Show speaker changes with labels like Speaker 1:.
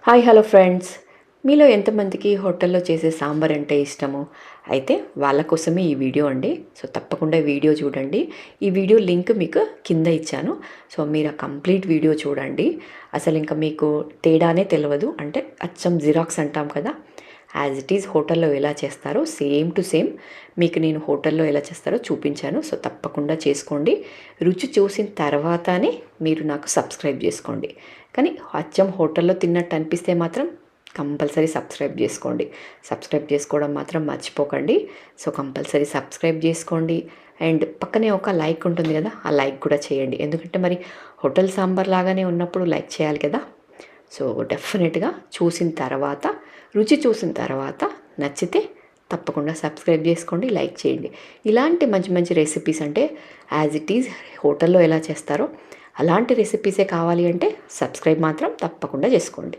Speaker 1: Hi hello friends. మీలో ఎంతమందికి హోటల్లో చేసే సాంబార్ అంటే ఇష్టము? అయితే వాళ్ళ కోసమే ఈ వీడియో అండి. సో తప్పకుండా వీడియో చూడండి. ఈ వీడియో లింక్ మీకు కింద ఇచ్చాను. సో మీరు ఆ కంప్లీట్ వీడియో చూడండి. అసలు ఇంకా మీకు తేడానే తెలియదు. అంటే అచ్చం జిరాక్స్ అంటాం కదా, యాజ్ ఇట్ ఈజ్ హోటల్లో ఎలా చేస్తారో సేమ్ టు సేమ్ మీకు నేను హోటల్లో ఎలా చేస్తారో చూపించాను. సో తప్పకుండా చేసుకోండి. రుచి చూసిన తర్వాతనే మీరు నాకు సబ్స్క్రైబ్ చేసుకోండి. కానీ అచ్చం హోటల్లో తిన్నట్టు అనిపిస్తే మాత్రం కంపల్సరీ సబ్స్క్రైబ్ చేసుకోండి. సబ్స్క్రైబ్ చేసుకోవడం మాత్రం మర్చిపోకండి. సో కంపల్సరీ సబ్స్క్రైబ్ చేసుకోండి. అండ్ పక్కనే ఒక లైక్ ఉంటుంది కదా, ఆ లైక్ కూడా చేయండి. ఎందుకంటే మరి హోటల్ సాంబార్ లాగానే ఉన్నప్పుడు లైక్ చేయాలి కదా. సో డెఫినెట్గా చూసిన తర్వాత, రుచి చూసిన తర్వాత నచ్చితే తప్పకుండా సబ్స్క్రైబ్ చేసుకోండి, లైక్ చేయండి. ఇలాంటి మంచి మంచి రెసిపీస్ అంటే యాజ్ ఇట్ ఈజ్ హోటల్లో ఎలా చేస్తారో అలాంటి రెసిపీసే కావాలి అంటే సబ్స్క్రైబ్ మాత్రం తప్పకుండా చేసుకోండి.